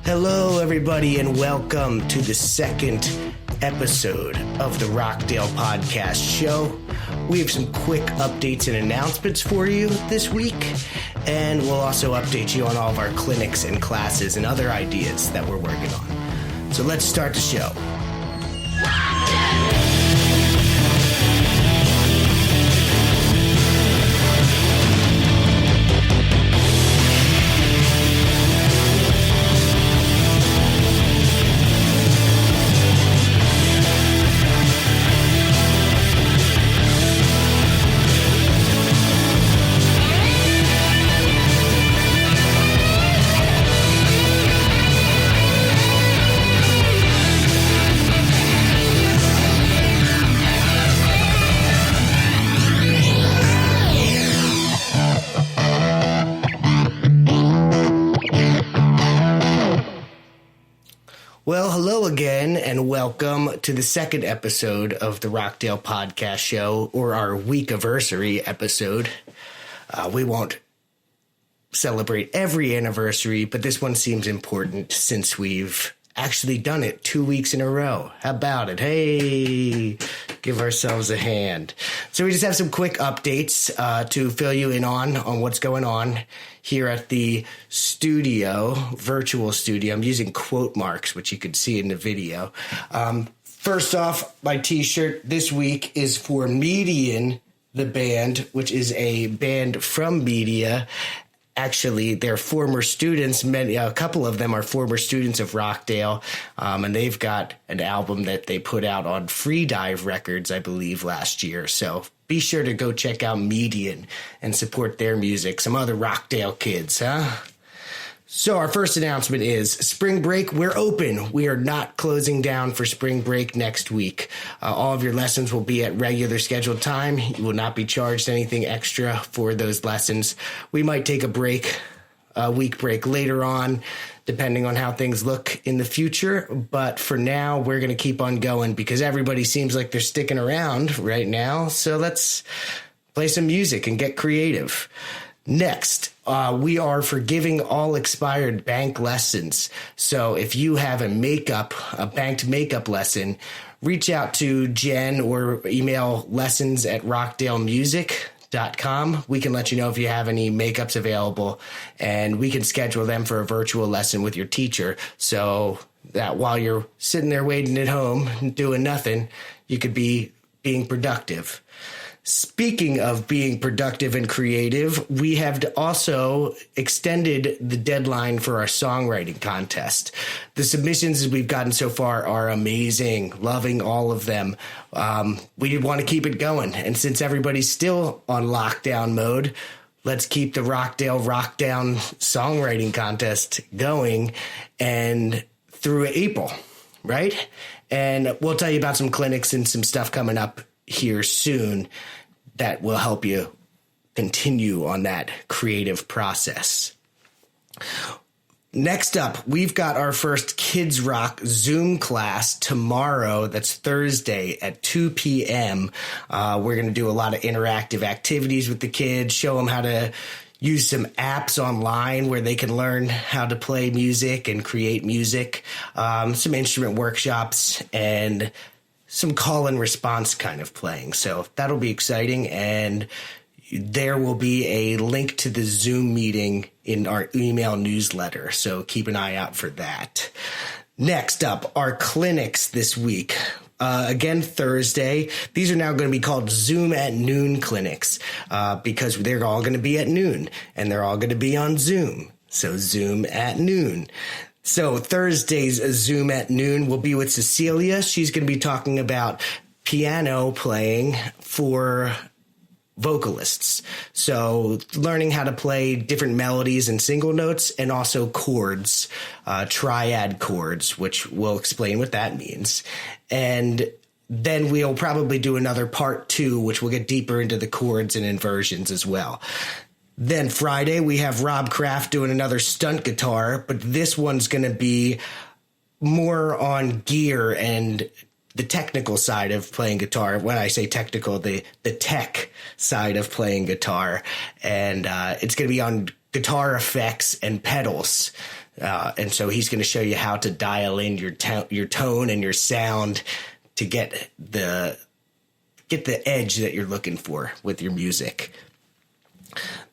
Hello, everybody, and welcome to the second episode of the Rockdale podcast show. We have some quick updates and announcements for you this week, and we'll also update you on all of our clinics and classes and other ideas that we're working on. So let's start the show. Well, hello again, and welcome to the second episode of the Rockdale podcast show, or our week-iversary episode. We won't celebrate every anniversary, but this one seems important since we've actually done it 2 weeks in a row. How about it? Hey, give ourselves a hand. So we just have some quick updates to fill you in on what's going on here at the studio, virtual studio. I'm using quote marks, which you could see in the video. First off, my t-shirt this week is for Median, the band, which is a band from Media. Actually, they're former students. A couple of them are former students of Rockdale, and they've got an album that they put out on Freedive Records, I believe, last year. So be sure to go check out Median and support their music. Some other Rockdale kids, huh? So our first announcement is spring break. We're open. We are not closing down for spring break next week. All of your lessons will be at regular scheduled time. You will not be charged anything extra for those lessons. We might take a week break later on, depending on how things look in the future. But for now, we're going to keep on going because everybody seems like they're sticking around right now. So let's play some music and get creative. Next, we are forgiving all expired bank lessons. So if you have a banked makeup lesson, reach out to Jen or email lessons@rockdalemusic.com. We can let you know if you have any makeups available, and we can schedule them for a virtual lesson with your teacher so that while you're sitting there waiting at home doing nothing, you could be being productive. Speaking of being productive and creative, we have also extended the deadline for our songwriting contest. The submissions we've gotten so far are amazing. Loving all of them. We want to keep it going. And since everybody's still on lockdown mode, let's keep the Rockdale Rockdown songwriting contest going and through April, right? And we'll tell you about some clinics and some stuff coming up here soon that will help you continue on that creative process. Next up, we've got our first Kids Rock Zoom class tomorrow. That's Thursday at 2 p.m. We're going to do a lot of interactive activities with the kids, show them how to use some apps online where they can learn how to play music and create music, some instrument workshops, and some call and response kind of playing. So that'll be exciting. And there will be a link to the Zoom meeting in our email newsletter. So keep an eye out for that. Next up, our clinics this week. Again, Thursday. These are now going to be called Zoom at Noon clinics because they're all going to be at noon and they're all going to be on Zoom. So Zoom at noon. So Thursday's Zoom at noon will be with Cecilia. She's going to be talking about piano playing for vocalists. So learning how to play different melodies and single notes and also chords, triad chords, which we'll explain what that means. And then we'll probably do another part 2, which will get deeper into the chords and inversions as well. Then Friday, we have Rob Kraft doing another stunt guitar, but this one's going to be more on gear and the technical side of playing guitar. When I say technical, the tech side of playing guitar. And it's going to be on guitar effects and pedals. And so he's going to show you how to dial in your tone and your sound to get the edge that you're looking for with your music.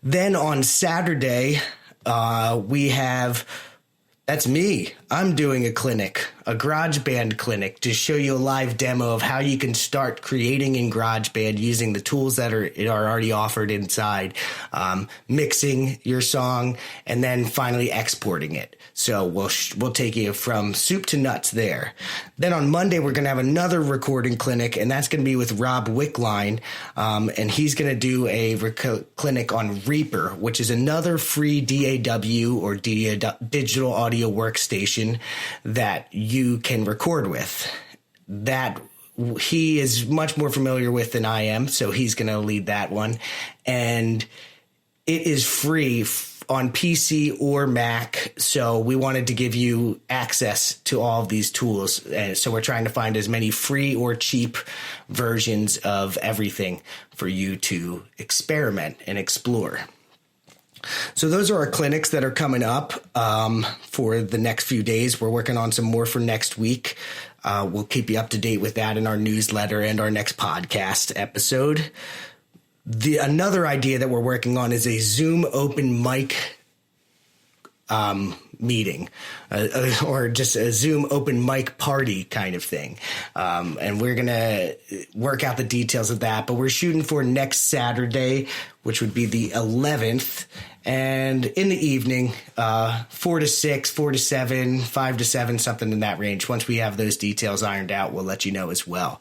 Then on Saturday, that's me. I'm doing a clinic, a GarageBand clinic, to show you a live demo of how you can start creating in GarageBand using the tools that are already offered inside, mixing your song, and then finally exporting it. So we'll take you from soup to nuts there. Then on Monday, we're going to have another recording clinic, and that's going to be with Rob Wickline, and he's going to do a clinic on Reaper, which is another free DAW or digital audio workstation that you can record with. That he is much more familiar with than I am, so he's going to lead that one. And it is free on PC or Mac, so we wanted to give you access to all of these tools. And so we're trying to find as many free or cheap versions of everything for you to experiment and explore. So those are our clinics that are coming up for the next few days. We're working on some more for next week. We'll keep you up to date with that in our newsletter and our next podcast episode. Another idea that we're working on is a Zoom open mic meeting, or just a Zoom open mic party kind of thing. And we're going to work out the details of that, but we're shooting for next Saturday, which would be the 11th. And in the evening, 4 to 6, 4 to 7, 5 to 7, something in that range. Once we have those details ironed out, we'll let you know as well.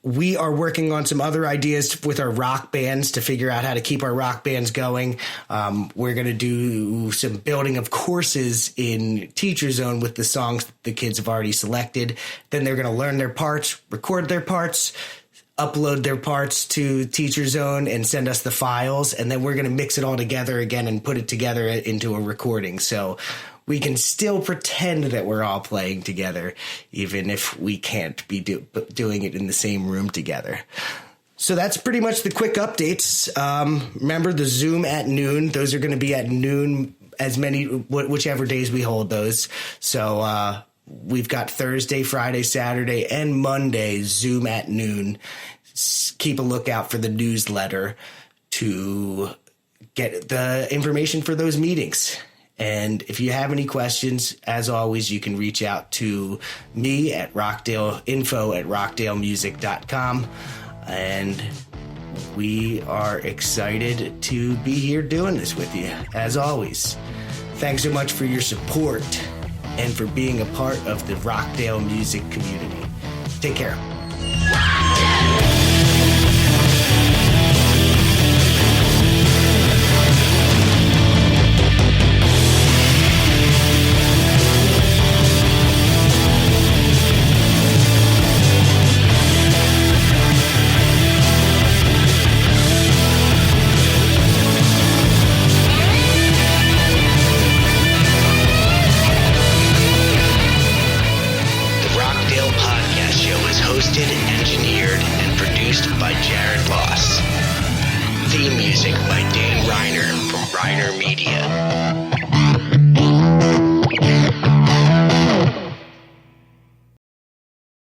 We are working on some other ideas with our rock bands to figure out how to keep our rock bands going. We're going to do some building of courses in Teacher Zone with the songs that the kids have already selected. Then they're going to learn their parts, record their parts, upload their parts to Teacher Zone and send us the files. And then we're going to mix it all together again and put it together into a recording. So we can still pretend that we're all playing together, even if we can't be doing it in the same room together. So that's pretty much the quick updates. Remember the Zoom at noon. Those are going to be at noon, whichever days we hold those. So we've got Thursday, Friday, Saturday, and Monday Zoom at noon. Keep a lookout for the newsletter to get the information for those meetings. And if you have any questions, as always, you can reach out to me at info@rockdalemusic.com. And we are excited to be here doing this with you, as always. Thanks so much for your support and for being a part of the Rockdale music community. Take care. Theme music by Dan Reiner from Reiner Media.